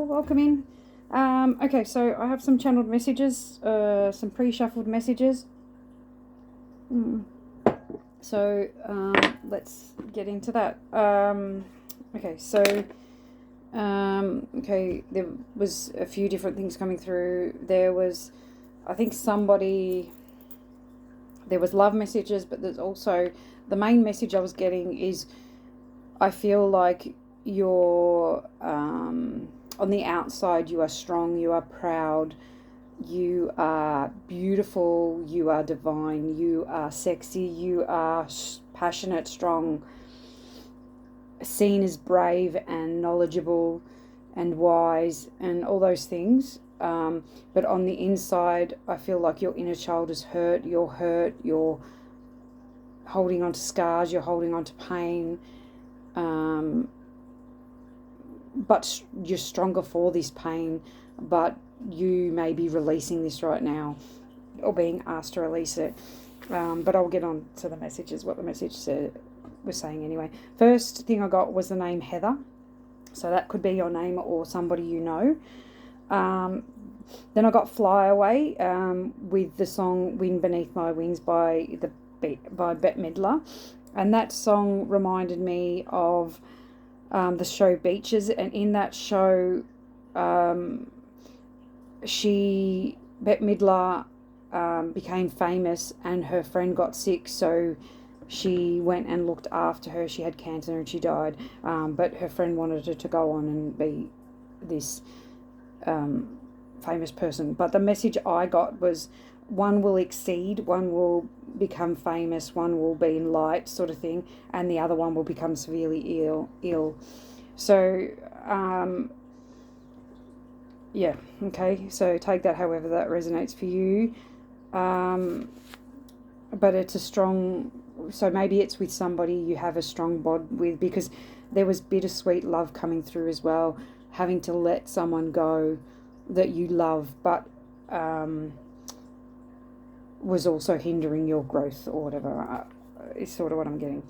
welcome in. Okay, so I have some channeled messages, some pre-shuffled messages. So let's get into that. Okay, there was a few different things coming through. There was, I think there was love messages, but there's also, the main message I was getting is, I feel like you're, on the outside, you are strong, you are proud, you are beautiful, you are divine, you are sexy, you are passionate, strong, seen as brave and knowledgeable and wise and all those things. But on the inside, I feel like your inner child is hurt, you're holding on to scars, you're holding on to pain. But you're stronger for this pain, but you may be releasing this right now or being asked to release it. But I'll get on to the messages, what the message was saying anyway. First thing I got was the name Heather. So that could be your name or somebody you know. Then I got Fly Away with the song Wind Beneath My Wings by Bette Midler. And that song reminded me of the show Beaches, and in that show, Bette Midler became famous, and her friend got sick, so she went and looked after her. She had cancer and she died, but her friend wanted her to go on and be this famous person. But the message I got was, one will exceed, one will become famous, one will be in light, sort of thing, and the other one will become severely ill. So yeah, okay, so take that however that resonates for you. But it's a strong, so maybe it's with somebody you have a strong bond with, because there was bittersweet love coming through as well, having to let someone go that you love, but was also hindering your growth or whatever, is sort of what I'm getting.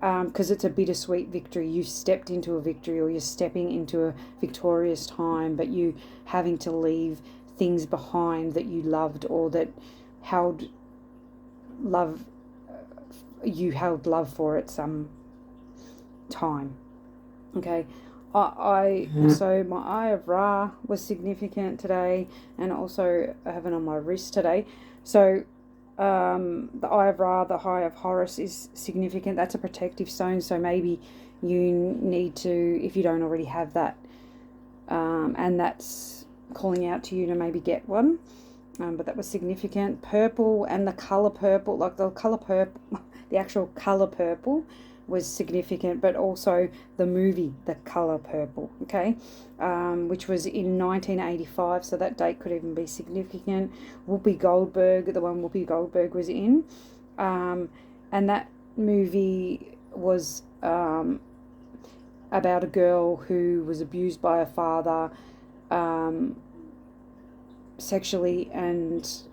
Because it's a bittersweet victory. You stepped into a victory, or you're stepping into a victorious time, but you having to leave things behind that you loved, or that held love, you held love for at some time. Okay. So my Eye of Ra was significant today, and also I have it on my wrist today. So the Eye of Ra, the Eye of Horus, is significant. That's a protective stone, so maybe you need to, if you don't already have that, and that's calling out to you to maybe get one. But that was significant. Purple, and the colour purple, like the colour purple, the actual colour purple was significant, but also the movie The Colour Purple, okay, which was in 1985, so that date could even be significant. Whoopi Goldberg, the one Whoopi Goldberg was in, and that movie was about a girl who was abused by her father sexually, and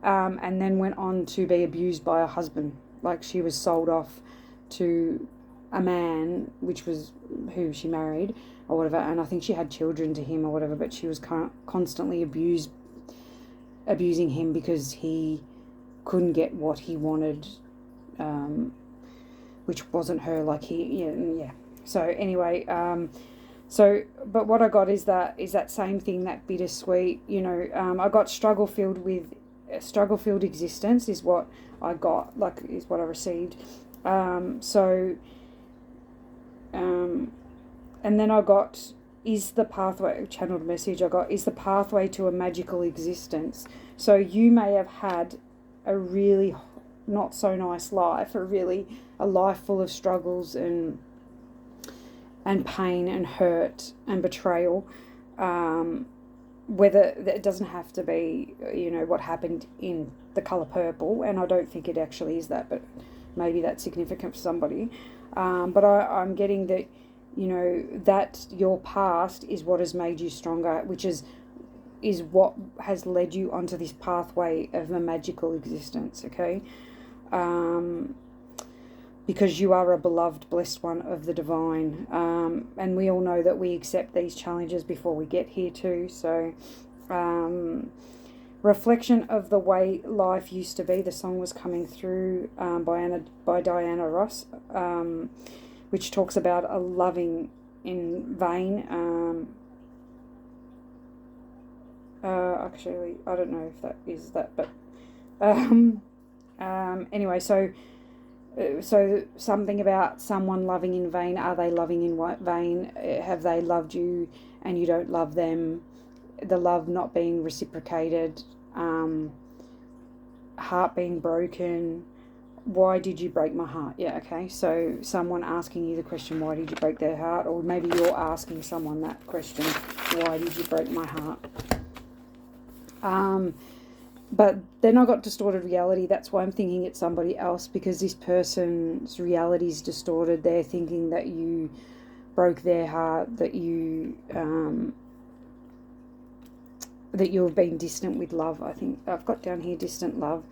and then went on to be abused by her husband. Like, she was sold off to a man, which was who she married or whatever, and I think she had children to him or whatever, but she was constantly abusing him because he couldn't get what he wanted, which wasn't her. Like, yeah. So anyway, but what I got is that same thing, that bittersweet, I got struggle-filled existence is what I got, is what I received. And then I got, is the pathway, channeled message I got, is the pathway to a magical existence. So you may have had a really not so nice life, a life full of struggles and pain and hurt and betrayal, whether it doesn't have to be, what happened in The Colour Purple, and I don't think it actually is that, but maybe that's significant for somebody. But I'm getting that, that your past is what has made you stronger, which is what has led you onto this pathway of a magical existence, okay? because you are a beloved, blessed one of the divine. And we all know that we accept these challenges before we get here too. So reflection of the way life used to be. The song was coming through by Diana Ross, which talks about a loving in vain. Actually, I don't know if that is that, but anyway, so something about someone loving in vain. Are they loving in vain? Have they loved you and you don't love them? The love not being reciprocated, heart being broken. Why did you break my heart? Yeah, okay. So someone asking you the question, why did you break their heart? Or maybe you're asking someone that question, why did you break my heart? But then I got distorted reality. That's why I'm thinking it's somebody else, because this person's reality is distorted. They're thinking that you broke their heart, that you've been distant with love. I think I've got down here distant love.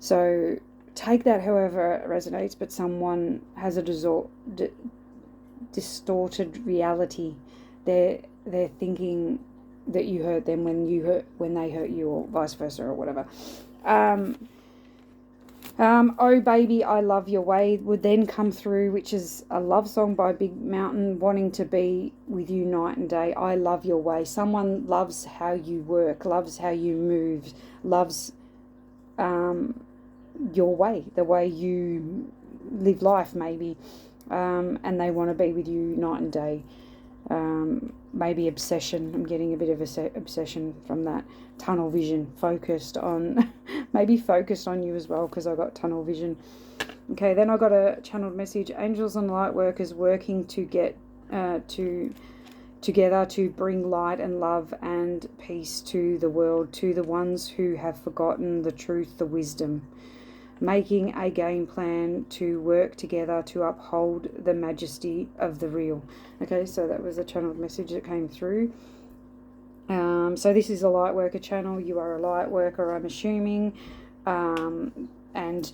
So take that however it resonates, but someone has a distorted reality. They're thinking that you hurt them when they hurt you, or vice versa, or whatever. Oh Baby, I Love Your Way would then come through, which is a love song by Big Mountain, wanting to be with you night and day. I love your way. Someone loves how you work, loves how you move, loves your way, the way you live life maybe, and they want to be with you night and day. Maybe obsession. I'm getting a bit of obsession from that. Tunnel vision, focused on maybe focused on you as well, because I got tunnel vision. Okay, then I got a channeled message. Angels and light workers working to get together to bring light and love and peace to the world, to the ones who have forgotten the truth, the wisdom. Making a game plan to work together to uphold the majesty of the real. Okay, so that was a channeled message that came through. So this is a light worker channel. You are a light worker, I'm assuming. And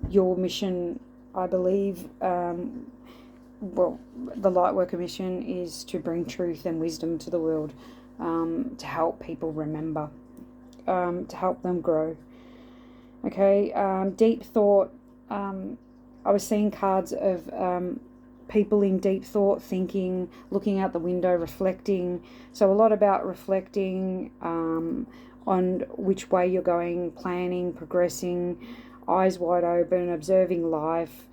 your mission, I believe, well, the light worker mission is to bring truth and wisdom to the world, to help people remember, to help them grow. Okay, deep thought. I was seeing cards of people in deep thought, thinking, looking out the window, reflecting. So a lot about reflecting on which way you're going, planning, progressing, eyes wide open, observing life,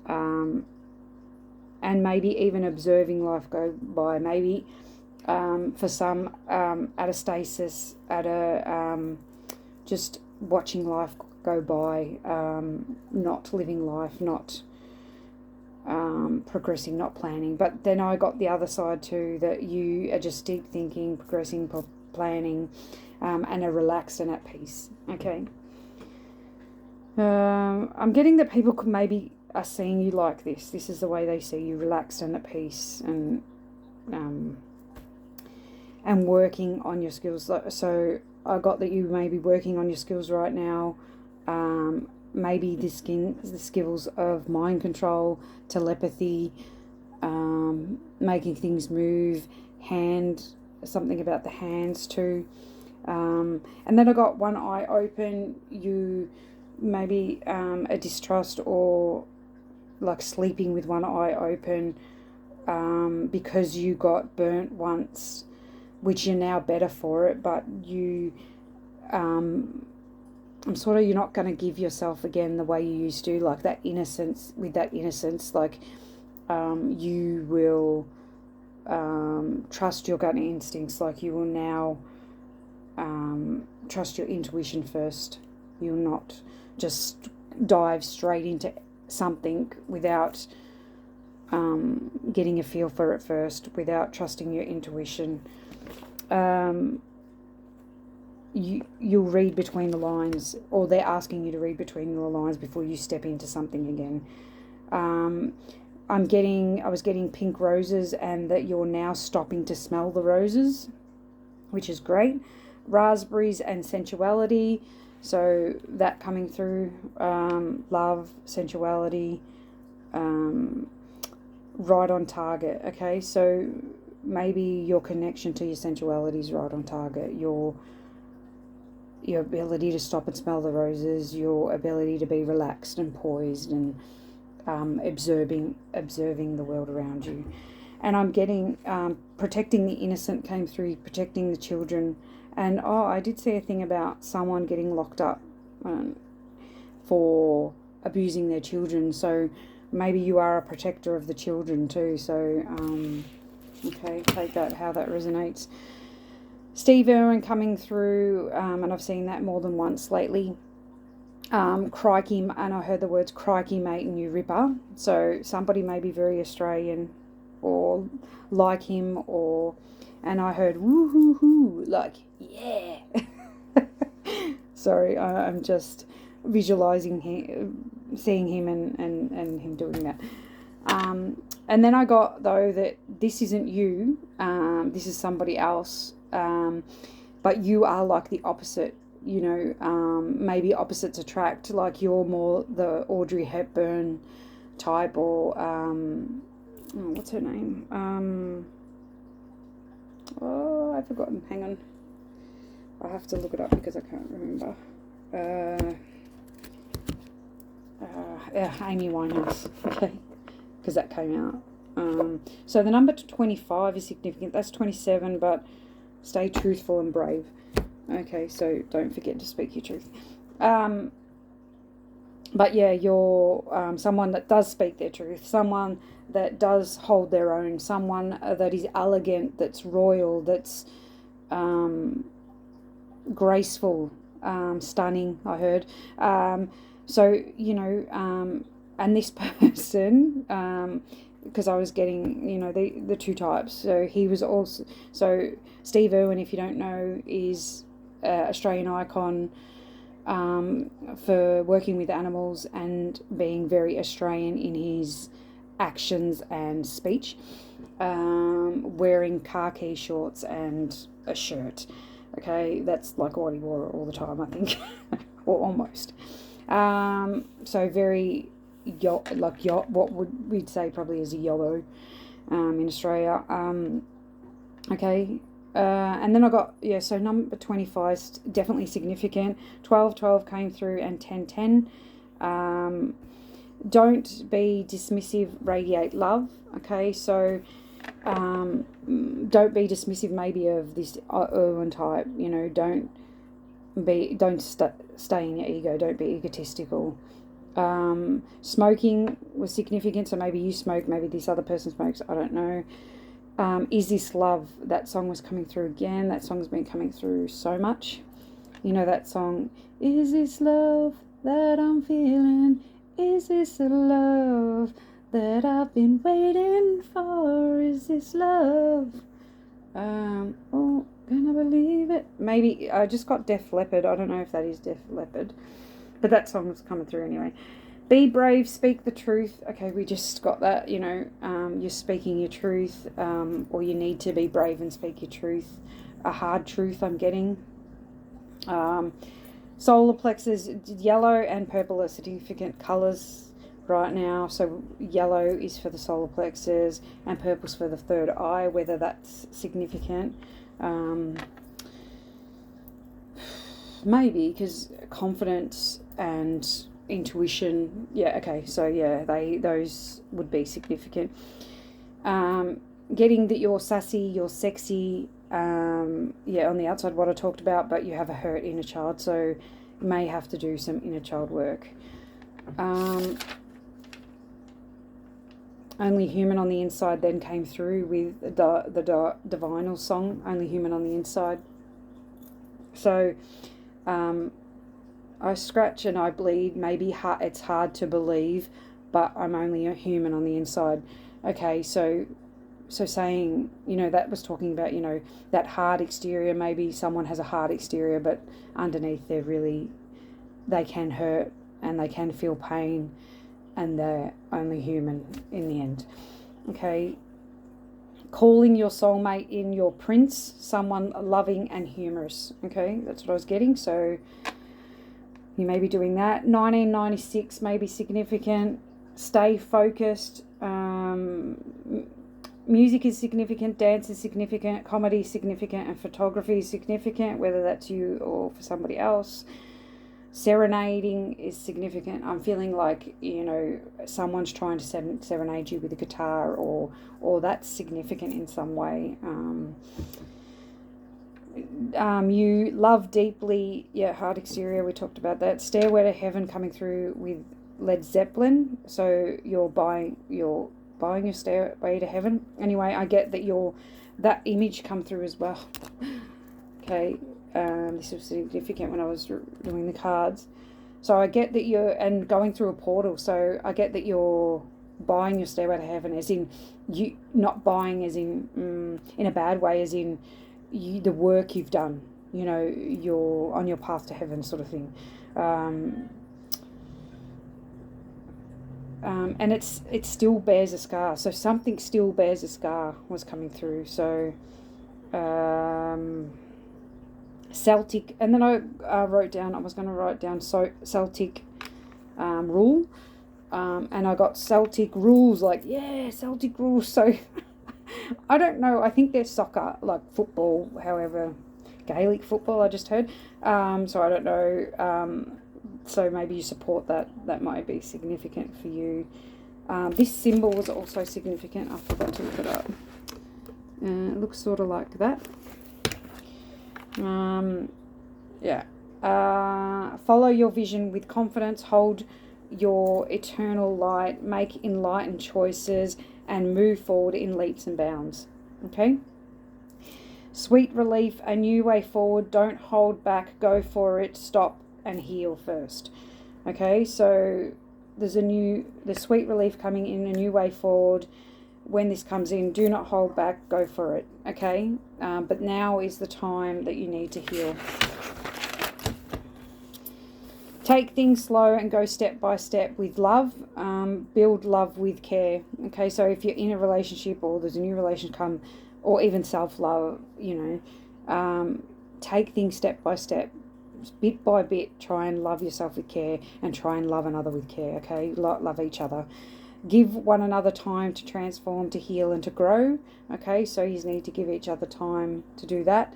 and maybe even observing life go by. Maybe for some at a stasis, at a just watching life go by, not living life, not progressing, not planning. But then I got the other side too, that you are just deep thinking, progressing, planning, and are relaxed and at peace. Okay. I'm getting that people could maybe are seeing you like this. This is the way they see you, relaxed and at peace, and working on your skills. So I got that you may be working on your skills right now. Maybe the skills of mind control, telepathy, making things move, something about the hands too. And then I got one eye open. You maybe a distrust, or like sleeping with one eye open, because you got burnt once, which you're now better for it, but you you're not going to give yourself again the way you used to, like that innocence. With that innocence, like you will trust your gut instincts. Like you will now trust your intuition first. You'll not just dive straight into something without getting a feel for it first, without trusting your intuition. You'll read between the lines, or they're asking you to read between the lines before you step into something again. I was getting pink roses, and that you're now stopping to smell the roses, which is great. Raspberries and sensuality. So that coming through, love, sensuality, right on target. Okay, so maybe your connection to your sensuality is right on target. Your ability to stop and smell the roses, your ability to be relaxed and poised and observing the world around you. And I'm getting protecting the innocent came through, protecting the children. And I did see a thing about someone getting locked up for abusing their children. So maybe you are a protector of the children too. So okay, take that how that resonates. Steve Irwin coming through, and I've seen that more than once lately. Crikey, and I heard the words crikey mate and you ripper. So somebody may be very Australian or like him, and I heard woo hoo hoo, like yeah. Sorry, I'm just visualizing him, seeing him and him doing that. And then I got though that this isn't you, this is somebody else. But you are like the opposite, maybe opposites attract, like you're more the Audrey Hepburn type, or what's her name? I've forgotten. Hang on, I have to look it up because I can't remember. Amy Winehouse. Okay, because that came out. So the number 25 is significant. That's 27, but stay truthful and brave. Okay, so don't forget to speak your truth. But yeah, you're someone that does speak their truth, someone that does hold their own, someone that is elegant, that's royal, that's graceful, stunning, I heard. So, and this person, because I was getting, the two types. So he was also, so Steve Irwin, if you don't know, is Australian icon for working with animals and being very Australian in his actions and speech, wearing khaki shorts and a shirt. Okay, that's like what he wore all the time, I think, or almost. So very yacht, what would we'd say probably is a yellow in Australia. Okay. And then I got, so number 25 is definitely significant. 12 came through, and 10. Don't be dismissive, radiate love. Okay, so don't be dismissive maybe of this Irwin type. Don't stay in your ego. Don't be egotistical. Smoking was significant, so maybe you smoke, maybe this other person smokes, I don't know. Is This Love? That song was coming through again. That song's been coming through so much. That song, is this love that I'm feeling? Is this the love that I've been waiting for? Is this love? Oh, can I believe it? Maybe I just got Def Leppard. I don't know if that is Def Leppard, but that song's coming through anyway. Be brave, speak the truth. Okay, we just got that, you're speaking your truth, or you need to be brave and speak your truth. A hard truth I'm getting. Solar plexus, yellow and purple are significant colours right now. So yellow is for the solar plexus and purple's for the third eye, whether that's significant. Maybe, because confidence and intuition, those would be significant. Getting that you're sassy, you're sexy, on the outside what I talked about, but you have a hurt inner child, so you may have to do some inner child work. Only Human on the Inside then came through with the Divinal song, Only Human on the Inside. So I scratch and I bleed. Maybe it's hard to believe, but I'm only a human on the inside. Okay, so saying, that was talking about, that hard exterior. Maybe someone has a hard exterior, but underneath they can hurt and they can feel pain, and they're only human in the end. Okay. Calling your soulmate in, your prince, someone loving and humorous. Okay, that's what I was getting. So You may be doing that. 1996 may be significant. Stay focused. Music is significant, dance is significant, comedy is significant, and photography is significant, whether that's you or for somebody else. Serenading is significant. I'm feeling like, you know, someone's trying to serenade you with a guitar, or that's significant in some way. You love deeply, yeah, hard exterior, we talked about that. Stairway to Heaven coming through with Led Zeppelin. So you're buying your Stairway to Heaven. Anyway, I get that that image come through as well. Okay, this was significant when I was doing the cards. So I get that and going through a portal. So I get that you're buying your Stairway to Heaven, as in you not buying as in a bad way, as in the work you've done. You know, you're on your path to heaven, sort of thing. And it still bears a scar. So something still bears a scar was coming through. So Celtic, and then I was going to write down Celtic rule, and I got Celtic rules, like, yeah, Celtic rules. So I don't know, I think they're soccer, like football, however, Gaelic football I just heard. So I don't know. So maybe you support that. That might be significant for you. This symbol was also significant. I forgot to look it up. It looks sort of like that. Yeah. Follow your vision with confidence. Hold your eternal light. Make enlightened choices and move forward in leaps and bounds. Okay? Sweet relief, a new way forward. Don't hold back. Go for it. Stop and heal first. Okay, so there's the sweet relief coming in, a new way forward. When this comes in, do not hold back, go for it. Okay, but now is the time that you need to heal. Take things slow and go step by step with love. Build love with care. Okay, so if you're in a relationship or there's a new relationship come, or even self-love, you know, take things step by step. Bit by bit, try and love yourself with care, and try and love another with care. Okay, love each other. Give one another time to transform, to heal, and to grow. Okay, so you need to give each other time to do that.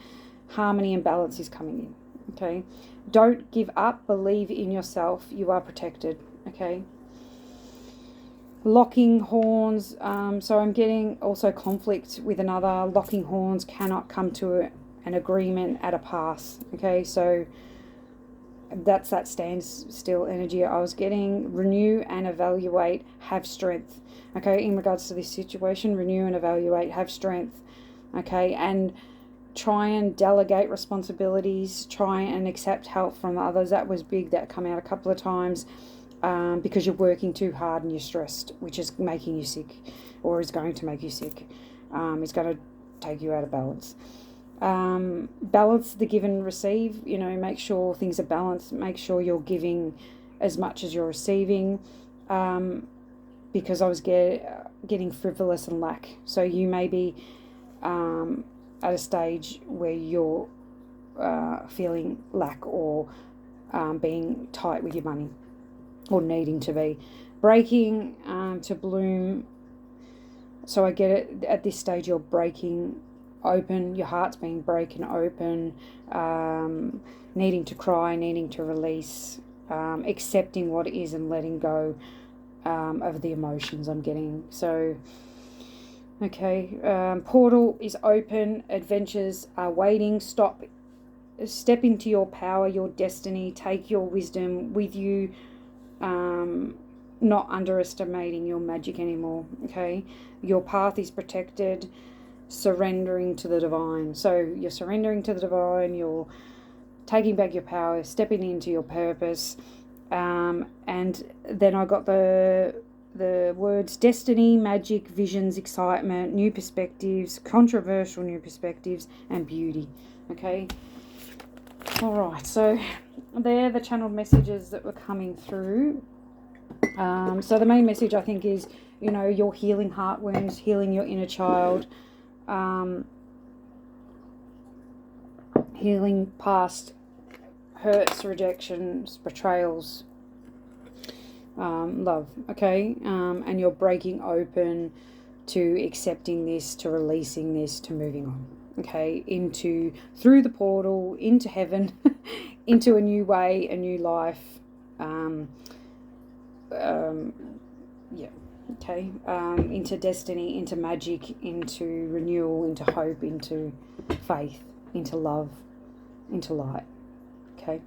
Harmony and balance is coming in. Okay, don't give up. Believe in yourself. You are protected. Okay. Locking horns. So I'm getting also conflict with another. Locking horns, cannot come to an agreement at a pass. Okay, so that's that stands still energy I was getting. Renew and evaluate, have strength. Okay, in regards to this situation, renew and evaluate, have strength. Okay, and try and delegate responsibilities, try and accept help from others. That was big, that come out a couple of times, because you're working too hard and you're stressed, which is making you sick, or is going to make you sick. It's going to take you out of balance. Balance the give and receive. You know, make sure things are balanced. Make sure you're giving as much as you're receiving, because I was getting frivolous and lack. So you may be at a stage where you're feeling lack, or being tight with your money, or needing to be. Breaking to bloom. So I get it, at this stage you're breaking open, your heart's being broken open, needing to cry, needing to release, accepting what is and letting go of the emotions I'm getting. So, okay, portal is open, adventures are waiting. Step into your power, your destiny, take your wisdom with you, not underestimating your magic anymore. Okay, your path is protected. Surrendering to the divine. So you're surrendering to the divine, you're taking back your power, stepping into your purpose. And then I got the words destiny, magic, visions, excitement, new perspectives, controversial new perspectives, and beauty. Okay, all right, so they're the channeled messages that were coming through. So the main message, I think, is, you know, you're healing heart wounds, healing your inner child, healing past hurts, rejections, betrayals, love, okay? And you're breaking open to accepting this, to releasing this, to moving on, okay? Through the portal, into heaven, into a new way, a new life. Yeah, okay. Into destiny, into magic, into renewal, into hope, into faith, into love, into light, okay?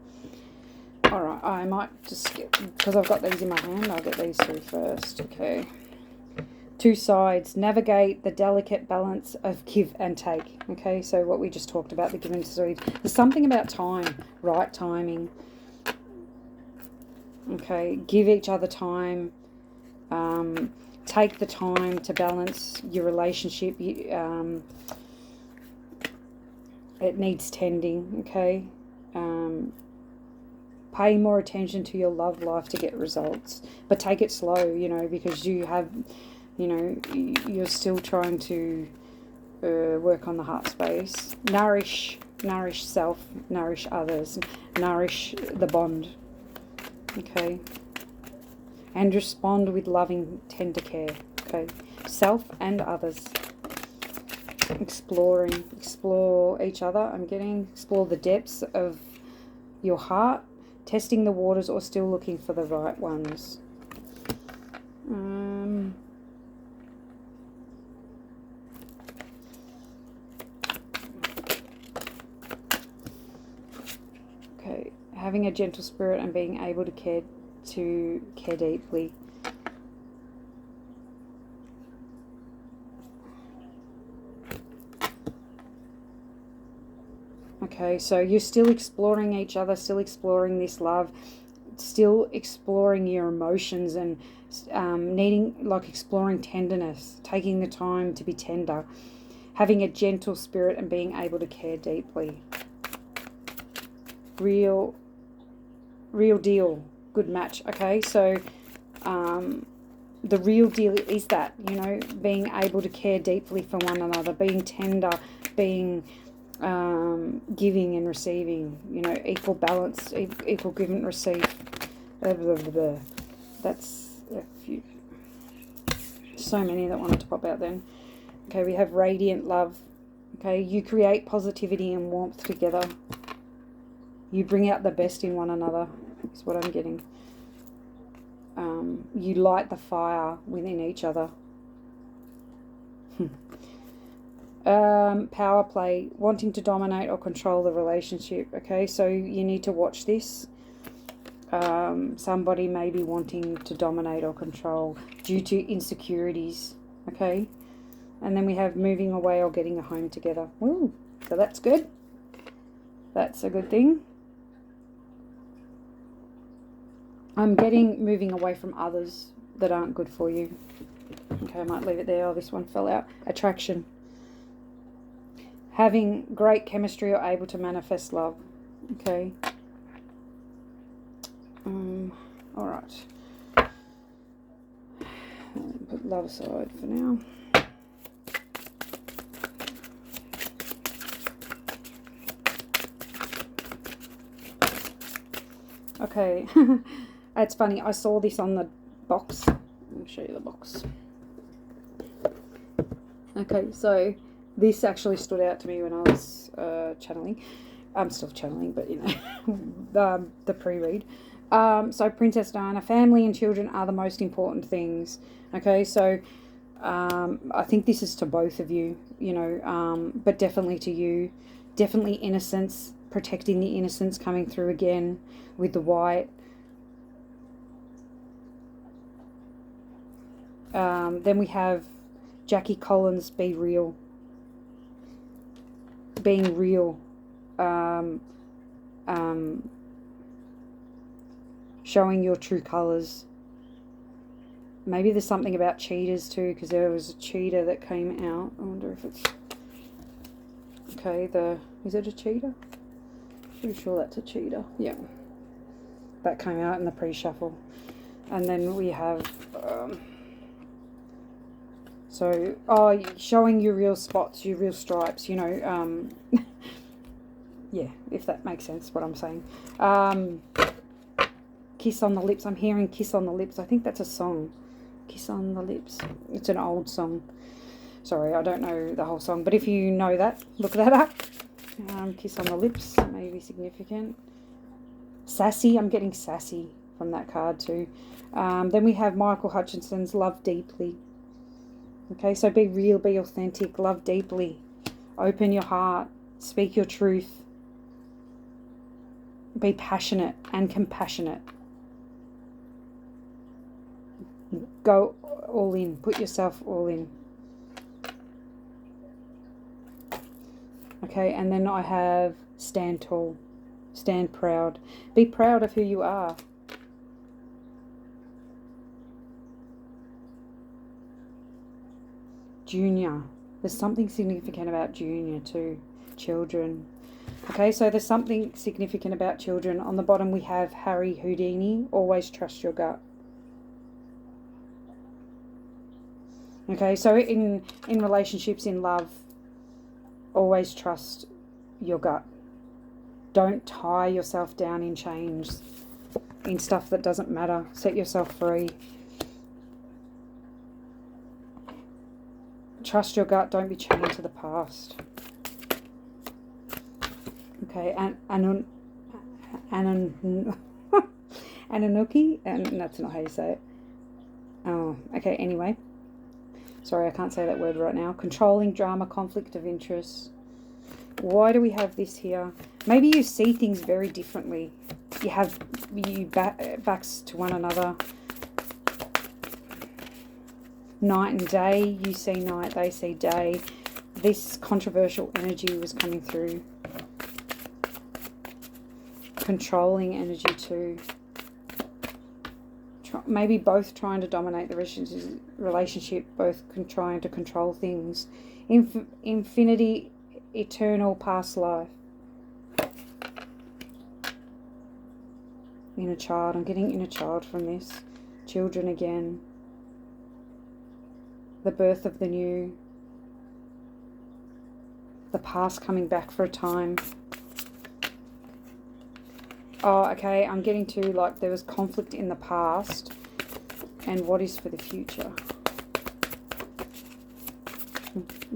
All right, I might just get, because I've got these in my hand, I'll get these through first, okay? Two sides, navigate the delicate balance of give and take, okay? So what we just talked about, the give and receive. There's something about time, right timing, okay? Give each other time. Take the time to balance your relationship. It needs tending, okay? Pay more attention to your love life to get results. But take it slow, you know, because you have, you know, you're still trying to work on the heart space. Nourish self, nourish others, nourish the bond, okay? And respond with loving, tender care, okay? Self and others. Explore each other, explore the depths of your heart, testing the waters or still looking for the right ones. Okay, having a gentle spirit and being able to care deeply. Okay, so you're still exploring each other, still exploring this love, still exploring your emotions and exploring tenderness, taking the time to be tender, having a gentle spirit and being able to care deeply. Real deal, good match, okay? So the real deal is that, you know, being able to care deeply for one another, being tender, being giving and receiving, you know, equal balance, equal give and receive. Blah, blah, blah, blah. That's a few, so many that wanted to pop out then. Okay, we have radiant love. Okay, you create positivity and warmth together. You bring out the best in one another, is what I'm getting. You light the fire within each other. Power play, wanting to dominate or control the relationship. Okay, so you need to watch this. Somebody may be wanting to dominate or control due to insecurities. Okay, and then we have moving away or getting a home together. Ooh, so that's good. That's a good thing. I'm getting moving away from others that aren't good for you. Okay, I might leave it there. Oh, this one fell out. Attraction. Having great chemistry or able to manifest love. Okay. All right. Put love aside for now. Okay. It's funny. I saw this on the box. Let me show you the box. Okay, so this actually stood out to me when I was channeling. I'm still channeling, but you know, the pre-read. So Princess Diana, family and children are the most important things. Okay, so I think this is to both of you, you know, but definitely to you. Definitely innocence, protecting the innocence coming through again with the white. Then we have Jackie Collins, be real. Being real. Showing your true colours. Maybe there's something about cheetahs too, because there was a cheetah that came out. I wonder if it's... Okay, is it a cheetah? Pretty sure that's a cheetah. Yeah. That came out in the pre-shuffle. And then we have... showing your real spots, your real stripes, you know, Yeah, if that makes sense, what I'm saying. Kiss on the lips. I'm hearing kiss on the lips. I think that's a song. Kiss on the lips. It's an old song. Sorry, I don't know the whole song. But if you know that, look that up. Kiss on the lips may be significant. Sassy. I'm getting sassy from that card too. Then we have Michael Hutchinson's Love Deeply. Okay, so be real, be authentic, love deeply. Open your heart. Speak your truth. Be passionate and compassionate. Go all in. Put yourself all in. Okay, and then I have stand tall. Stand proud. Be proud of who you are. Junior. There's something significant about Junior too. Children. Okay, so there's something significant about children. On the bottom we have Harry Houdini. Always trust your gut. Okay, so in relationships, in love, always trust your gut. Don't tie yourself down in chains, in stuff that doesn't matter. Set yourself free. Trust your gut. Don't be chained to the past. Okay, Anunnaki, and that's not how you say it. Oh, okay, anyway. Sorry, I can't say that word right now. Controlling, drama, conflict of interest. Why do we have this here? Maybe you see things very differently. You have backs to one another. Night and day. You see night, they see day. This controversial energy was coming through. Controlling energy too. Maybe both trying to dominate the relationship, both trying to control things. Infinity, eternal, past life. Inner child. I'm getting inner child from this. Children again. The birth of the new. The past coming back for a time. Oh, okay, I'm getting to, like, there was conflict in the past, and what is for the future?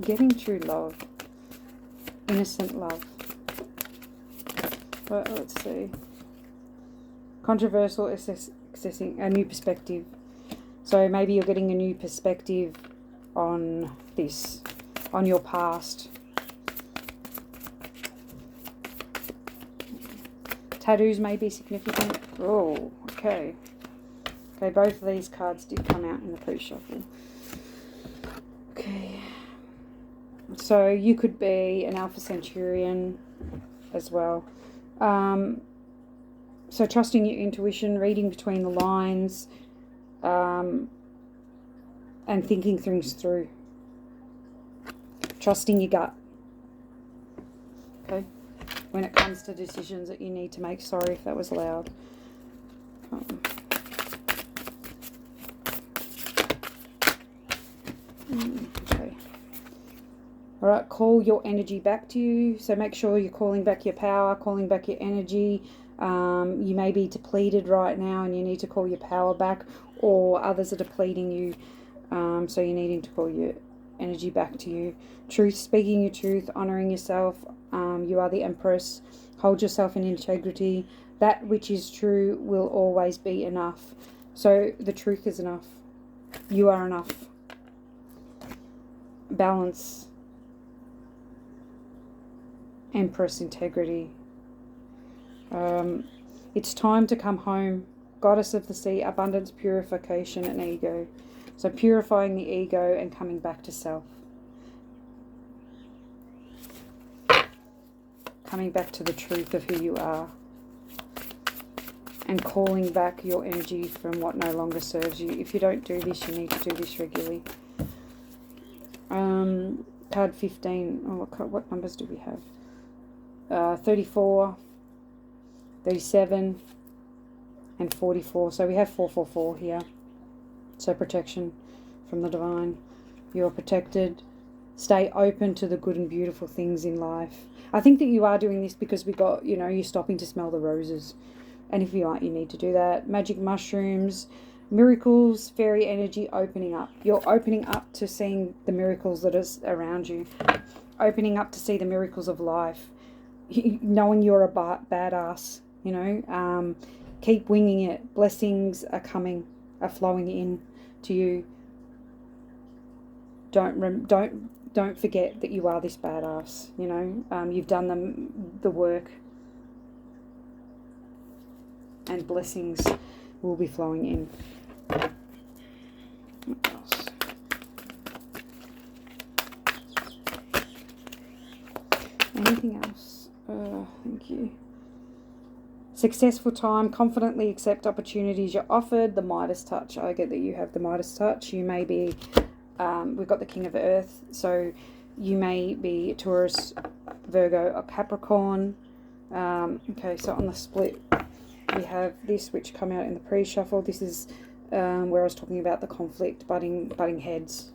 Getting true love. Innocent love. Well, let's see. Controversial, accessing a new perspective. So maybe you're getting a new perspective on this, on your past. Tattoos may be significant. Oh, okay. Okay, both of these cards did come out in the pre-shuffle. Okay. So you could be an Alpha Centurion as well. So trusting your intuition, reading between the lines, and thinking things through. Trusting your gut. Okay. When it comes to decisions that you need to make. Sorry if that was loud. Okay. All right, call your energy back to you. So make sure you're calling back your power, calling back your energy. You may be depleted right now and you need to call your power back, or others are depleting you. So you're needing to call your energy back to you. Truth, speaking your truth, honoring yourself. You are the Empress. Hold yourself in integrity. That which is true will always be enough. So the truth is enough. You are enough. Balance. Empress, integrity. It's time to come home. Goddess of the sea, abundance, purification, and ego. So purifying the ego and coming back to self. Coming back to the truth of who you are. And calling back your energy from what no longer serves you. If you don't do this, you need to do this regularly. Card 15. Oh, what numbers do we have? 34, 37, and 44. So we have 444 here. So protection from the divine. You're protected. Stay open to the good and beautiful things in life. I think that you are doing this because we got, you know, you're stopping to smell the roses. And if you aren't, you need to do that. Magic mushrooms, miracles, fairy energy, opening up. You're opening up to seeing the miracles that are around you. Opening up to see the miracles of life. Knowing you're a badass, you know. Keep winging it. Blessings are coming, are flowing in to you. Don't forget that you are this badass, you know. You've done the work, and blessings will be flowing in. What else? Anything else? Thank you. Successful time, confidently accept opportunities you're offered. The Midas touch. I get that you have the Midas touch. You may be, we've got the King of Earth, so you may be Taurus, Virgo, or Capricorn. Okay, so on the split, we have this, which come out in the pre-shuffle. This is where I was talking about the conflict, butting heads.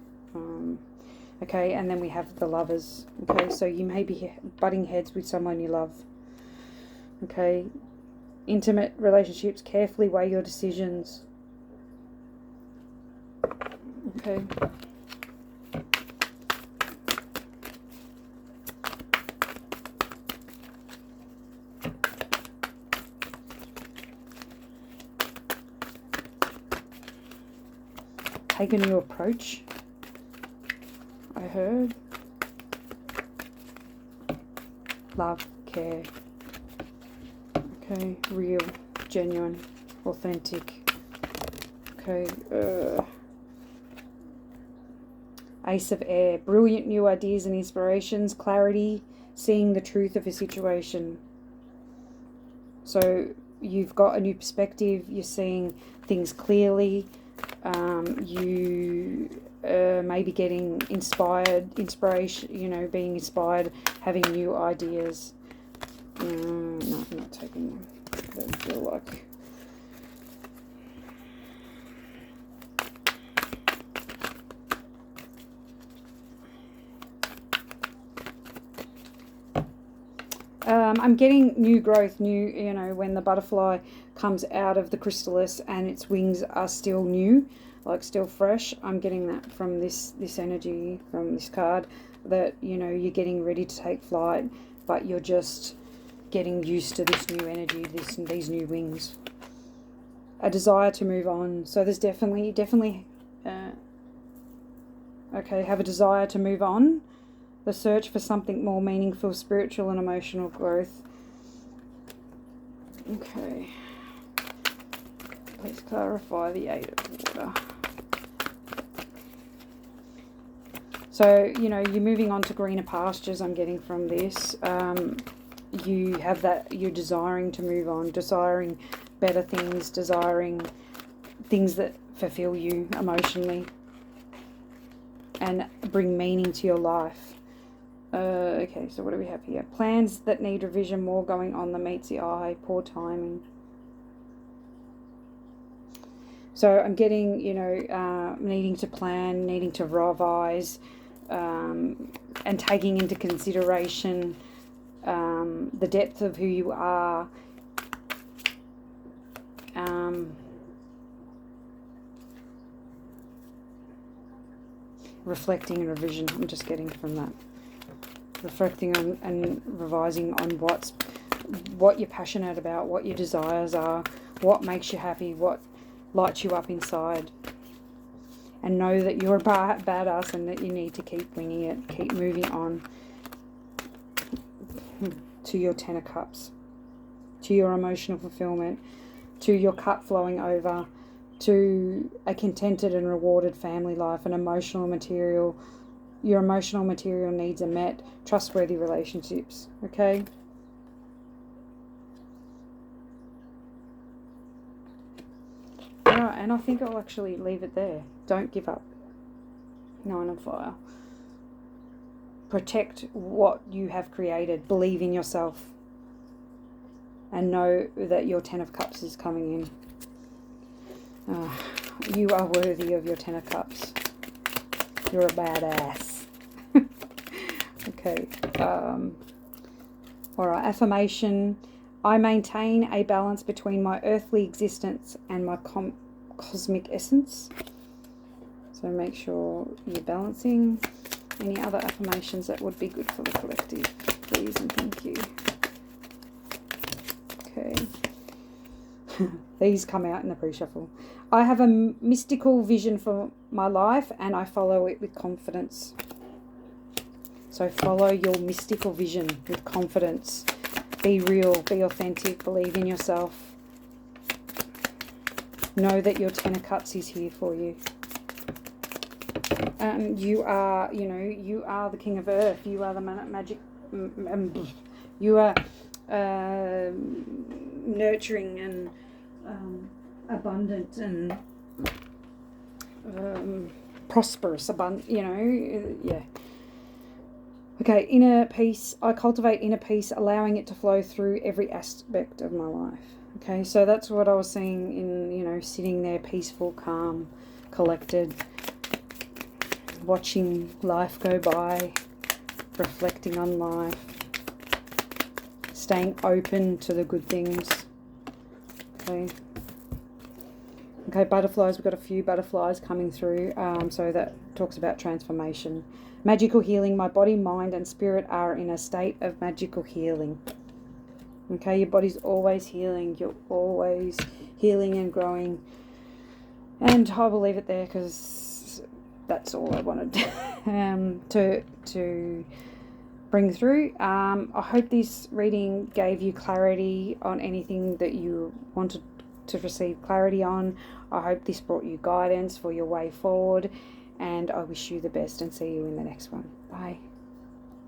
Okay, and then we have the Lovers. Okay, so you may be butting heads with someone you love. Okay, intimate relationships, carefully weigh your decisions. Okay. Take a new approach, I heard. Love, care. Okay, real, genuine, authentic. Okay, Ace of Air. Brilliant new ideas and inspirations, clarity, seeing the truth of a situation. So you've got a new perspective, you're seeing things clearly. You may be getting inspiration, you know, being inspired, having new ideas. No, I'm not taking them. I don't feel like. I'm getting new growth, you know, when the butterfly comes out of the chrysalis and its wings are still new, like still fresh. I'm getting that from this energy, from this card, that, you know, you're getting ready to take flight, but you're just getting used to this new energy, these new wings. A desire to move on. So there's definitely, okay, have a desire to move on. The search for something more meaningful, spiritual and emotional growth. Okay. Let's clarify the Eight of Water. So, you know, you're moving on to greener pastures, I'm getting from this. You have that, you're desiring to move on, desiring better things, desiring things that fulfill you emotionally and bring meaning to your life. Okay, so what do we have here? Plans that need revision, more going on than meets the eye, poor timing. So I'm getting, you know, needing to plan, needing to revise, and taking into consideration the depth of who you are. Reflecting and revision, I'm just getting from that. Reflecting on and revising on what you're passionate about, what your desires are, what makes you happy, what lights you up inside. And know that you're a badass and that you need to keep winging it, keep moving on to your Ten of Cups, to your emotional fulfillment, to your cup flowing over, to a contented and rewarded family life, an emotional material. Your emotional material needs are met, trustworthy relationships, okay? Alright, and I think I'll actually leave it there. Don't give up. Nine of Fire. Protect what you have created. Believe in yourself. And know that your Ten of Cups is coming in. You are worthy of your Ten of Cups. You're a badass. Okay. All right. Affirmation. I maintain a balance between my earthly existence and my cosmic essence. So make sure you're balancing. Any other affirmations that would be good for the collective, please and thank you. Okay. These come out in the pre-shuffle. I have a mystical vision for my life and I follow it with confidence. So follow your mystical vision with confidence. Be real, be authentic, believe in yourself. Know that your Ten of Cups is here for you. You are, you know, you are the King of Earth. You are the magic. You are nurturing and abundant and prosperous. You know, yeah. Okay, inner peace. I cultivate inner peace, allowing it to flow through every aspect of my life. Okay, so that's what I was seeing in, you know, sitting there peaceful, calm, collected, watching life go by, reflecting on life, staying open to the good things. Okay. Okay, butterflies. We've got a few butterflies coming through. So that talks about transformation. Magical healing. My body, mind, and spirit are in a state of magical healing. Okay, your body's always healing. You're always healing and growing. And I will leave it there because that's all I wanted to bring through. I hope this reading gave you clarity on anything that you wanted to receive clarity on. I hope this brought you guidance for your way forward, and I wish you the best and see you in the next one. Bye.